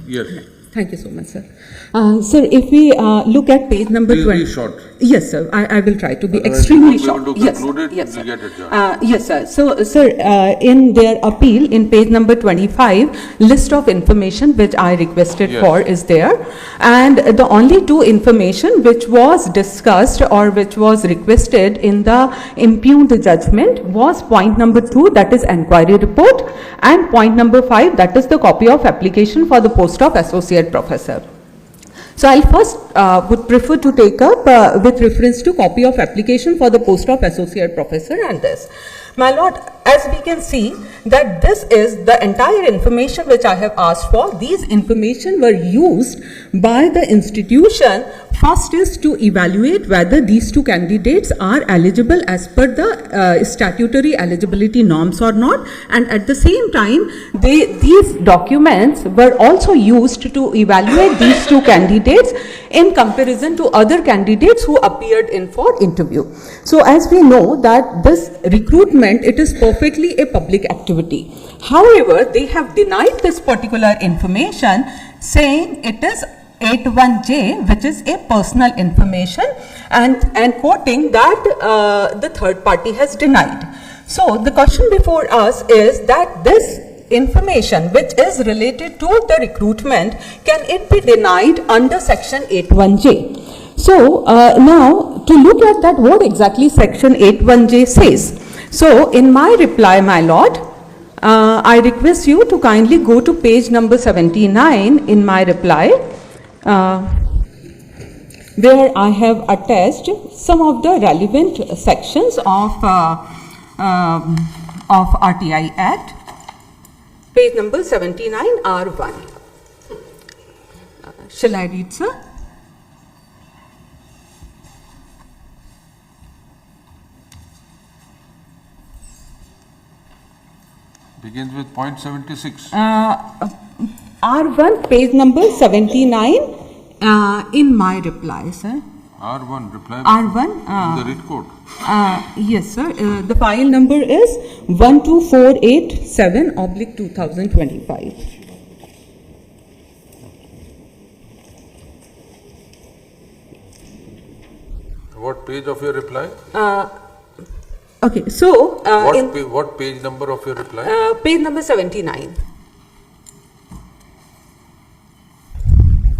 Yes. Thank you so much, sir. Sir, if we look at page number 20. Be short. Yes, sir. I will try to be Otherwise extremely we won't short. be able to Yes, conclude it, yes, sir. we get adjourned. Yes, sir. So, sir, in their appeal, in page number 25, list of information which I requested Yes. for is there. And the only two information which was discussed or which was requested in the impugned judgment was point number 2, that is enquiry report, and point number 5, that is the copy of application for the post of associate professor. So I'll first would prefer to take up with reference to copy of application for the post of associate professor and this. My lord, as we can see that this is the entire information which I have asked for. These information were used by the institution. First is to evaluate whether these two candidates are eligible as per the statutory eligibility norms or not, and at the same time these documents were also used to evaluate these two candidates in comparison to other candidates who appeared in for interview. So as we know that this recruitment, it is perfectly a public activity. However, they have denied this particular information, saying it is 81J, which is a personal information, and quoting that the third party has denied. So the question before us is that this information which is related to the recruitment, can it be denied under section 81J? So now to look at that, what exactly section 81J says. So in my reply, my lord, I request you to kindly go to page number 79 in my reply, where I have attached some of the relevant sections of RTI Act. Page number 79 R1. Shall I read, sir? Begins with point 76. R1, page number 79 in my reply, sir. R1, reply. R1. The writ code. Yes, sir. The file number is 12487/2025. What page of your reply? Okay, so What page number of your reply? page number 79.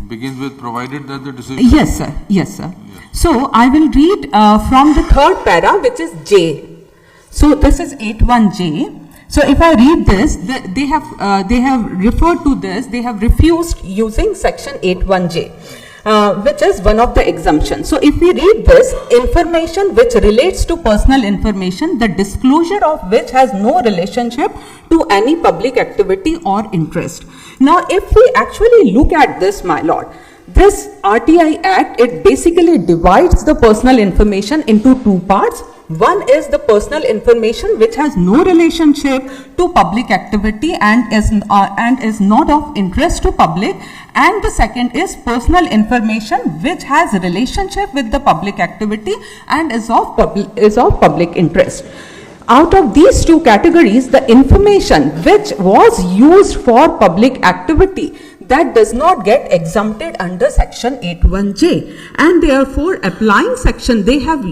Begins with provided that the decision. Yes, sir. Yes, sir. So I will read from the third para, which is J. So this is 81J. So if I read this, they have referred to this. They have refused using section 81J. Which is one of the exemptions. So if we read this, information which relates to personal information, the disclosure of which has no relationship to any public activity or interest. Now if we actually look at this, my lord, this RTI Act, it basically divides the personal information into two parts. One is the personal information which has no relationship to public activity and is not of interest to public, and the second is personal information which has a relationship with the public activity and is of public interest. Out of these two categories, the information which was used for public activity, that does not get exempted under section 81J, and therefore applying section, they have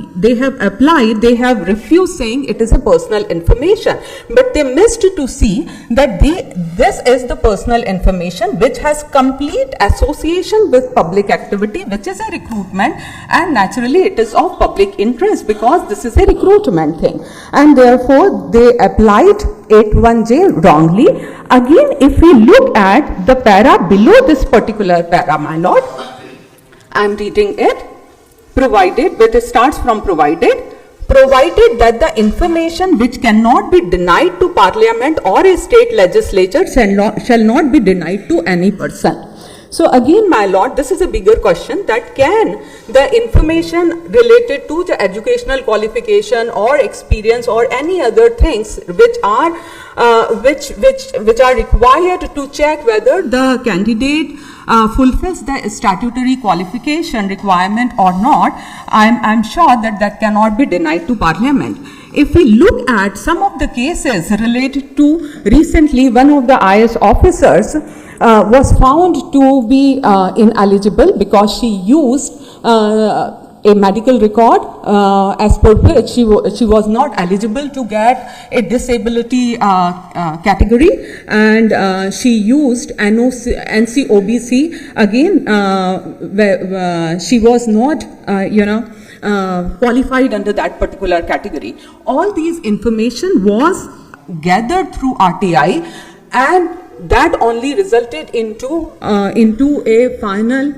refused, saying it is a personal information, but they missed to see that this is the personal information which has complete association with public activity, which is a recruitment, and naturally it is of public interest because this is a recruitment thing, and therefore they applied 81J wrongly. Again, if we look at the para below this particular para, my lord, I am reading it. Provided, but it starts from provided that the information which cannot be denied to Parliament or a state legislature shall not be denied to any person. So again, my lord, this is a bigger question, that can the information related to the educational qualification or experience or any other things which are required to check whether the candidate fulfills the statutory qualification requirement or not, I'm sure that cannot be denied to Parliament. If we look at some of the cases related to recently, one of the IS officers was found to be ineligible because she used a medical record as per which she was not eligible to get a disability category, and she used NCOBC again, where she was not qualified under that particular category. All these information was gathered through RTI, and that only resulted into a final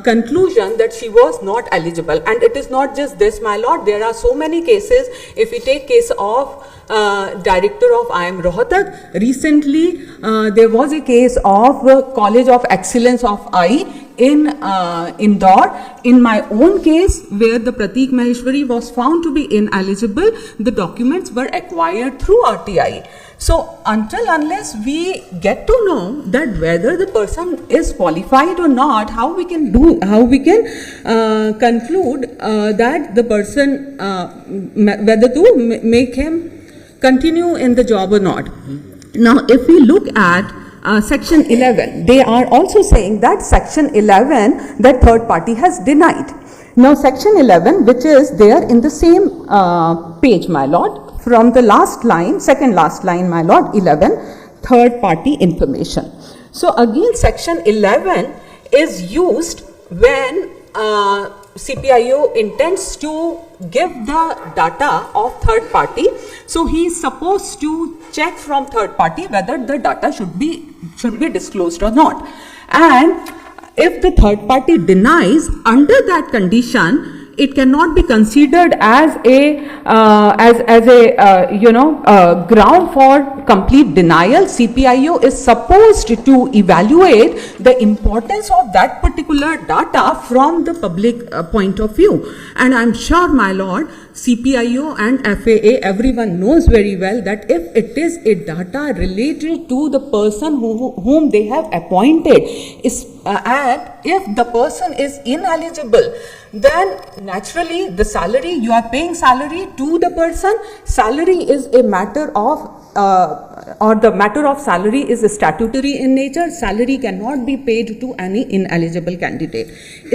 conclusion that she was not eligible. And it is not just this, my lord, there are so many cases. If we take case of director of IIM Rohtak, recently there was a case of College of Excellence of Eye in Indore. In my own case, where the Pratik Maheshwari was found to be ineligible, the documents were acquired through RTI. So unless we get to know that whether the person is qualified or not, how we can conclude that the person whether to make him continue in the job or not. Now, if we look at section 11, they are also saying that section 11 that third party has denied. Now, section 11, which is there in the same page, my lord, from the last line, second last line, my lord, 11, third party information. So again, section 11 is used when CPIO intends to give the data of third party. So he is supposed to check from third party whether the data should be disclosed or not. And if the third party denies, under that condition, it cannot be considered as a ground for complete denial. CPIO is supposed to evaluate the importance of that particular data from the public point of view. And I'm sure, my lord, CPIO and FAA, everyone knows very well that if it is a data related to the person whom they have appointed, and if the person is ineligible, then naturally the salary, you are paying salary to the person. Salary is a matter of the matter of salary is statutory in nature. Salary cannot be paid to any ineligible candidate.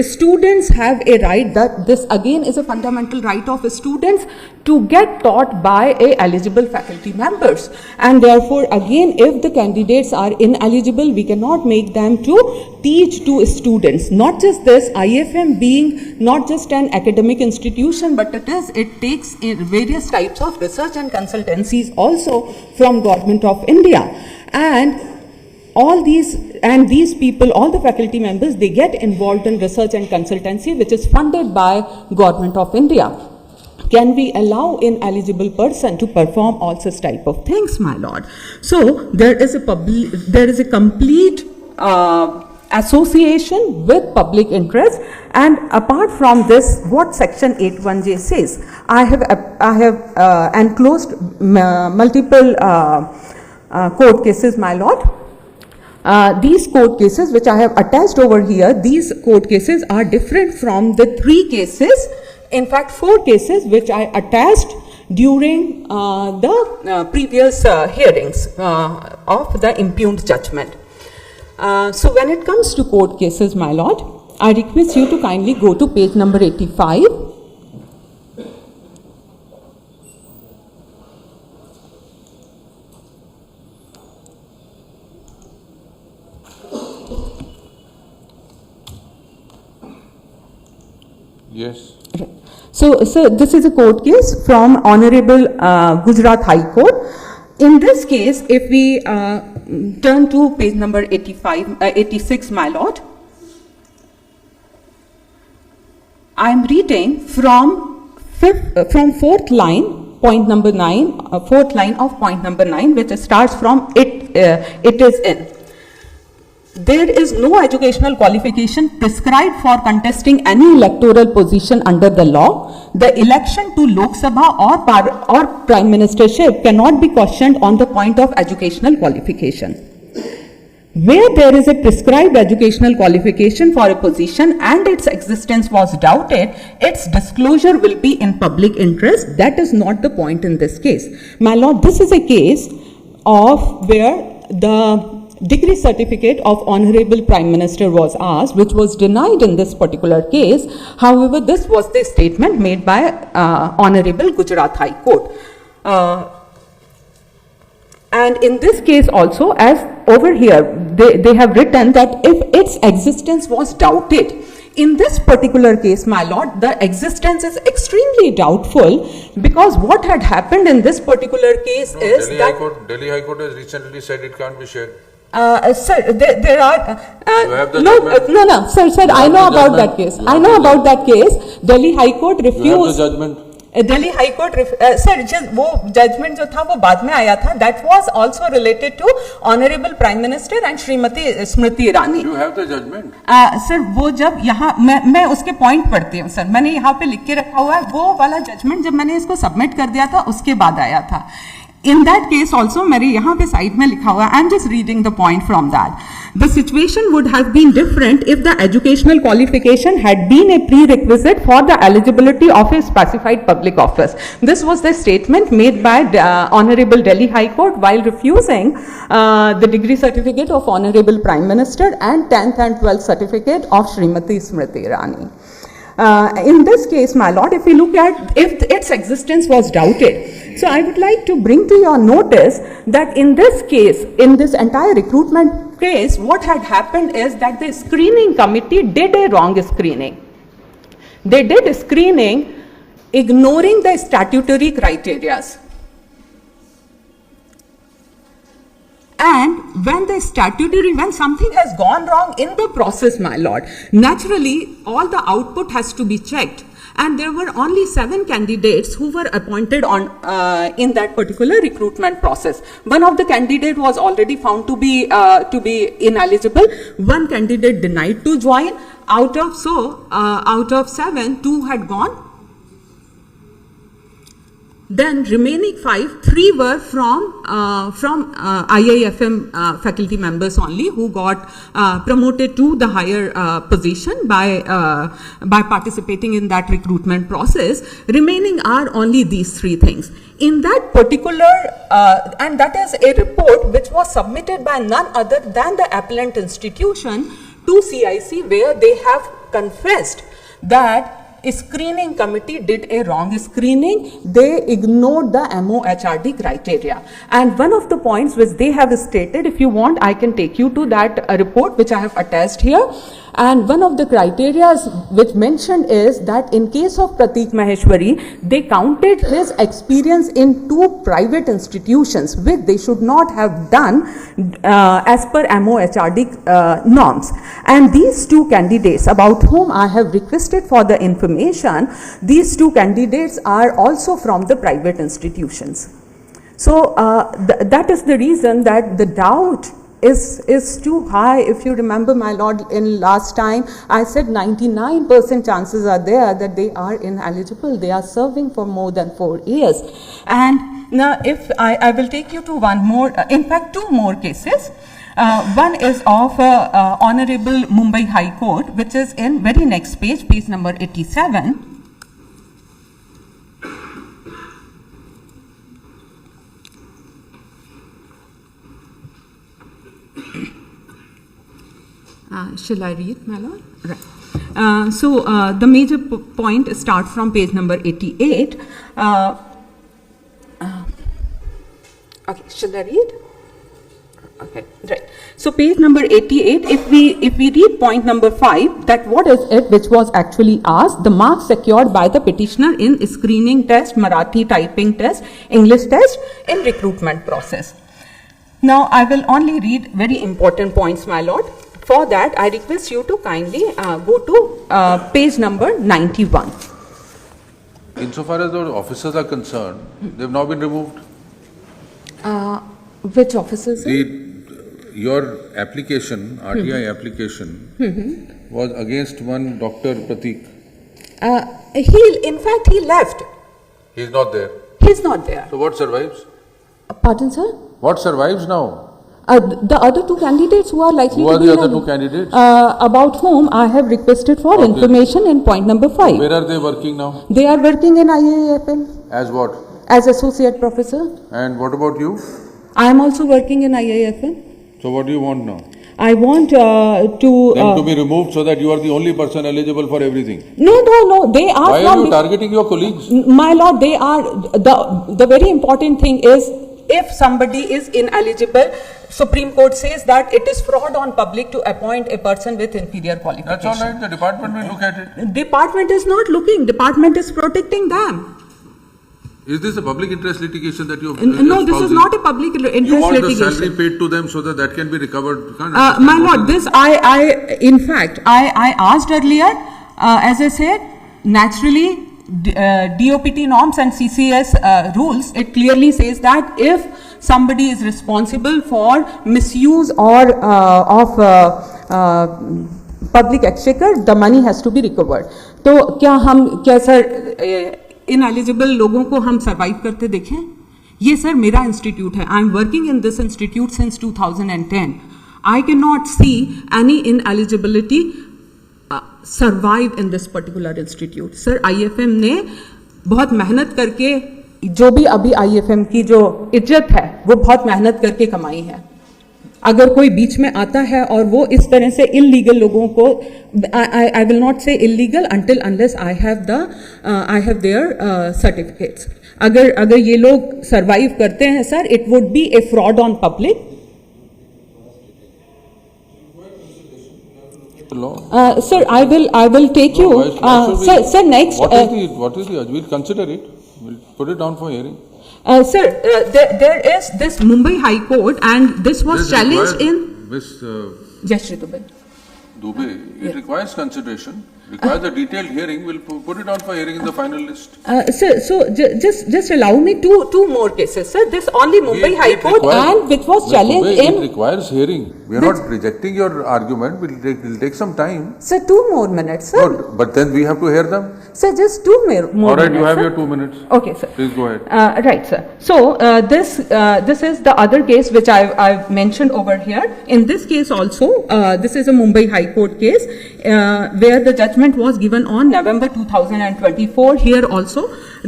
Students have a right, that this again is a fundamental right of students to get taught by a eligible faculty members, and therefore again, if the candidates are ineligible, we cannot make them to teach to students. Not just this, IFM being not just an academic institution, but it takes in various types of research and consultancies also from Government of India. And all these people, all the faculty members, they get involved in research and consultancy, which is funded by Government of India. Can we allow ineligible person to perform all such type of things, my lord? So there is a complete association with public interest. And apart from this, what section 81J says, I have enclosed multiple court cases, my lord. These court cases which I have attached over here, these court cases are different from the 3 cases, in fact 4 cases which I attached during the previous hearings of the impugned judgment. So when it comes to court cases, my lord, I request you to kindly go to page number 85. Yes. So this is a court case from Honorable Gujarat High Court. In this case, if we turn to page number 86, my lord, I am reading from 4th line, point number 9, 4th line of point number 9, which starts from it is in. There is no educational qualification prescribed for contesting any electoral position under the law. The election to Lok Sabha or Prime Ministership cannot be questioned on the point of educational qualification. Where there is a prescribed educational qualification for a position and its existence was doubted, its disclosure will be in public interest. That is not the point in this case. My lord, this is a case of where the degree certificate of Honorable Prime Minister was asked, which was denied in this particular case. However, this was the statement made by Honorable Gujarat High Court. And in this case also, as over here, they have written that if its existence was doubted, in this particular case, my lord, the existence is extremely doubtful, because what had happened in this particular case is that Delhi High Court has recently said it can't be shared. sir, there are You have the no, judgment? sir, I know the about that judgment? case. You I have know the about that case. Delhi High Court You have the refused. judgment? Delhi High Court, sir, वो judgment जो था वो बाद में आया था. That was also related to Honorable Prime Minister and Shrimati Smriti Irani. You have the judgment? Sir वो जब यहाँ मैं उसके पॉइंट पढ़ती हूँ सर, मैंने यहाँ पे लिख के रखा हुआ है, वो वाला जजमेंट जब मैंने इसको सबमिट कर दिया था उसके बाद आया था. In that case also, मेरे यहाँ पे साइड में लिखा हुआ है, I'm just reading the point from that. The situation would have been different if the educational qualification had been a prerequisite for the eligibility of a specified public office. This was the statement made by Honorable Delhi High Court while refusing the degree certificate of Honorable Prime Minister and 10th and 12th certificate of Srimati Smriti Irani. In this case, my lord, if we look at if its existence was doubted, so I would like to bring to your notice that in this case, in this entire recruitment case, what had happened is that the screening committee did a wrong screening. They did screening ignoring the statutory criteria. And when something has gone wrong in the process, my lord, naturally all the output has to be checked. And there were only 7 candidates who were appointed on in that particular recruitment process. One of the candidate was already found to be ineligible. One candidate denied to join. Out of 7, 2 had gone. Then remaining 5, 3 were from IIFM faculty members only, who got promoted to the higher position by participating in that recruitment process. Remaining are only these 3 things. In that particular, and that is a report which was submitted by none other than the appellant institution to CIC, where they have confessed that a screening committee did a wrong screening. They ignored the MOHRD criteria. And one of the points which they have stated, if you want, I can take you to that report which I have attached here. And one of the criteria which mentioned is that in case of Pratik Maheshwari, they counted his experience in 2 private institutions, which they should not have done as per MOHRD norms. And these 2 candidates, about whom I have requested for the information, these 2 candidates are also from the private institutions. So that is the reason that the doubt is too high. If you remember, my lord, in last time I said 99% chances are there that they are ineligible. They are serving for more than 4 years. And now if I will take you to one more, in fact 2 more cases. One is of Honorable Mumbai High Court, which is in very next page, page number 87. Shall I read, my lord? Right. So the major point starts from page number 88. Okay, shall I read? Okay, right. So page number 88, if we read point number 5, that what is it which was actually asked, the marks secured by the petitioner in screening test, Marathi typing test, English test in recruitment process. Now I will only read very important points, my lord. For that, I request you to kindly go to page number 91. Insofar as the officers are concerned, they have now been removed. Which officers? Your application, RTI application, was against one Dr. Pratik. In fact, he left. He is not there. He's not there. So what survives? Pardon, sir? What survives now? The other 2 candidates who are likely Who to are be the other 2 candidates? about whom I have requested for information in point number 5. Where are they working now? They are working in IIFM. As what? As associate professor. And what about you? I am also working in IIFM So what do you want now? I want Them to be removed so that you are the only person eligible for everything. No, they are Why from are you targeting your colleagues? My lord, they are, the very important thing is, if somebody is ineligible, Supreme Court says that it is fraud on public to appoint a person with inferior qualification. That's all right, the department will look at it. Department is not looking, department is protecting them. Is this a public interest litigation that you No, this is not a public interest You want the litigation. salary paid to them so that that can be recovered? You can't My understand what lord, is this in fact, I asked earlier, as I said, naturally, DOPT norms and CCS rules, it clearly says that if somebody is responsible for misuse or of public exchequer, the money has to be recovered. तो क्या sir ineligible लोगों को हम survive करते देखें? ये sir मेरा institute है. I am working in this institute since 2010. I can not see any ineligibility survive in this particular institute. Sir IFM ने बहुत मेहनत करके, जो भी अभी IFM की जो इज्जत है वो बहुत मेहनत करके कमाई है. अगर कोई बीच में आता है और वो इस तरह से इलीगल लोगों को, आई विल नॉट से illegal until unless I have their certificates. अगर ये लोग सरवाइव करते हैं sir, it would be A fraud on public. Sir, I will take you. Sir, next. What is the? We'll consider it. We'll put it down for hearing. Sir, there is this Mumbai High Court, and this was challenged in. Miss Jayashree Dubey. It requires consideration. Requires a detailed hearing. We'll put it on for hearing in the final list. Sir, so just allow me two more cases, sir. This only Mumbai High Court, and which was challenged in. It requires hearing. We are not rejecting your argument. We'll take some time. Sir, 2 more minutes, sir. No, but then we have to hear them. Sir, just 2 more minutes. All right, you have sir. your 2 minutes. Okay, sir. Please go ahead. Right, sir. So this is the other case which I've mentioned over here. In this case also, this is a Mumbai High Court case where the judgment was given on November 2024. Here also,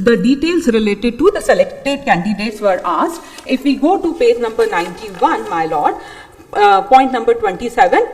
the details related to the selected candidates were asked. If we go to page number 91, my lord, point number 27,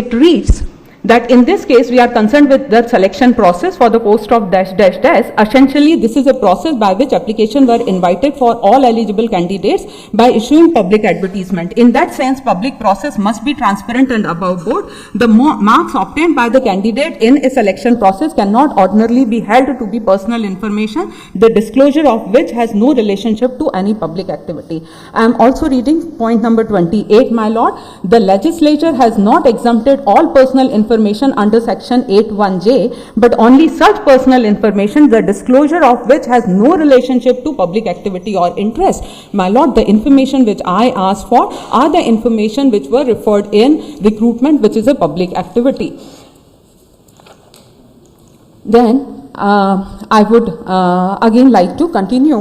it reads that in this case we are concerned with the selection process for the post of dash dash dash. Essentially, this is a process by which applications were invited for all eligible candidates by issuing public advertisement. In that sense, public process must be transparent and above board. The marks obtained by the candidate in a selection process cannot ordinarily be held to be personal information, the disclosure of which has no relationship to any public activity. I am also reading point number 28, my lord. The legislature has not exempted all personal information under section 81J, but only such personal information the disclosure of which has no relationship to public activity or interest. My lord, the information which I asked for are the information which were referred in recruitment, which is a public activity. Then I would again like to continue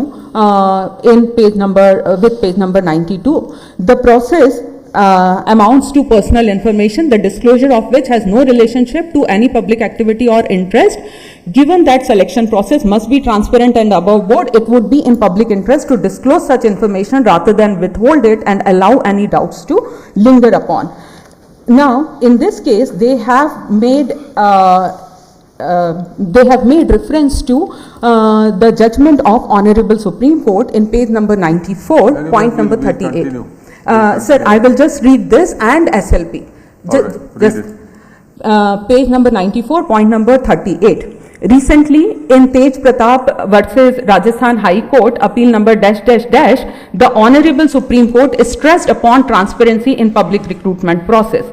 in page number 92. The process amounts to personal information, the disclosure of which has no relationship to any public activity or interest. Given that selection process must be transparent and above board, it would be in public interest to disclose such information rather than withhold it and allow any doubts to linger upon. Now, in this case, they have made reference to the judgment of Honorable Supreme Court in page number 94, point number 38. Sir, I will just read this and SLP. Page number 94, point number 38. Recently, in Tej Pratap versus Rajasthan High Court, appeal number dash dash dash, the Honorable Supreme Court stressed upon transparency in public recruitment process.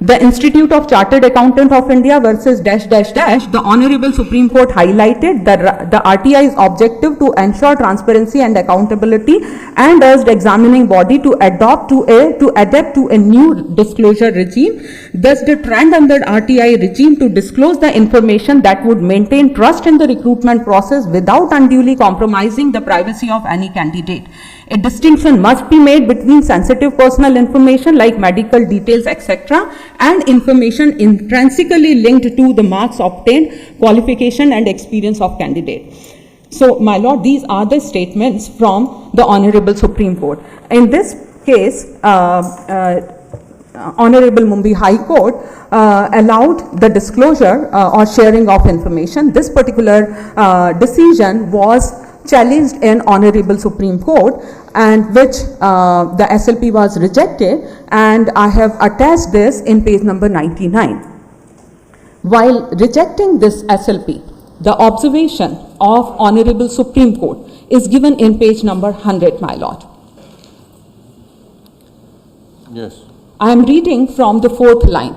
The Institute of Chartered Accountants of India versus dash dash dash, the Honorable Supreme Court highlighted the RTI's objective to ensure transparency and accountability and urged examining body to adapt to a new disclosure regime. Thus, the trend under RTI regime to disclose the information that would maintain trust in the recruitment process without unduly compromising the privacy of any candidate. A distinction must be made between sensitive personal information like medical details, etc., and information intrinsically linked to the marks obtained, qualification and experience of candidate. So, my lord, these are the statements from the Honorable Supreme Court. In this case, Honorable Mumbai High Court allowed the disclosure or sharing of information. This particular decision was challenged in Honorable Supreme Court, and which the SLP was rejected, and I have attached this in page number 99. While rejecting this SLP, the observation of Honorable Supreme Court is given in page number 100, my lord. Yes. I am reading from the fourth line.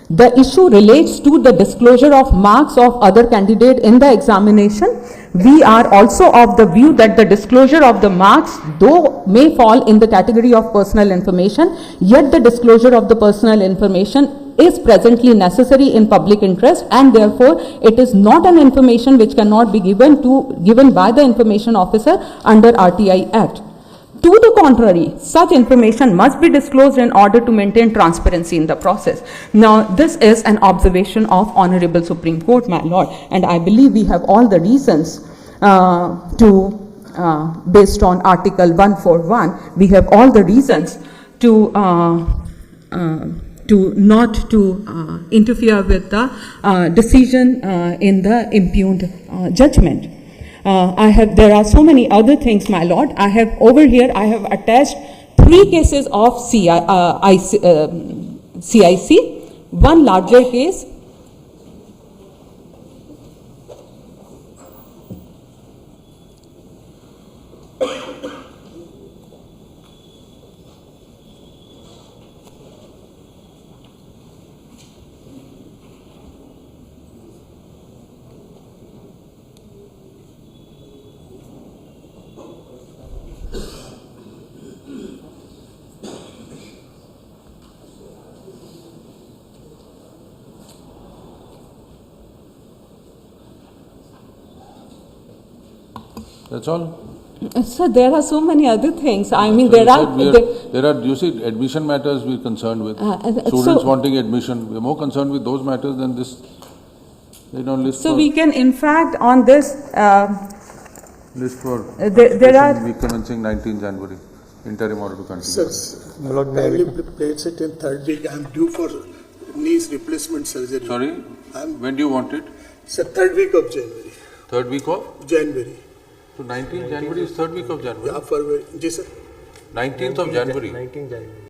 The issue relates to the disclosure of marks of other candidate in the examination. We are also of the view that the disclosure of the marks, though may fall in the category of personal information, yet the disclosure of the personal information is presently necessary in public interest, and therefore it is not an information which cannot be given by the information officer under RTI Act. To the contrary, such information must be disclosed in order to maintain transparency in the process. Now, this is an observation of Honorable Supreme Court, my lord, and I believe we have all the reasons based on Article 141, we have all the reasons to not to interfere with the decision in the impugned judgment. There are so many other things, my lord. I have over here, I have attached 3 cases of CIC, one larger case, That's all. so there are so many other things. I mean, So there you are, said there are, you see, admission matters we're concerned with. Students so- wanting admission, we're more concerned with those matters than this. They don't list so for, we can in fact on this, list for there are, week commencing 19 January, interim order to continue. Sir, kindly place it in 3rd week. I am due for knees replacement surgery. Sorry, when do you want it? Sir, 3rd week of January. 3rd week of? January. So 19th January is 3rd week of January. Yeah, for, जी sir. 19th of January. 19 January.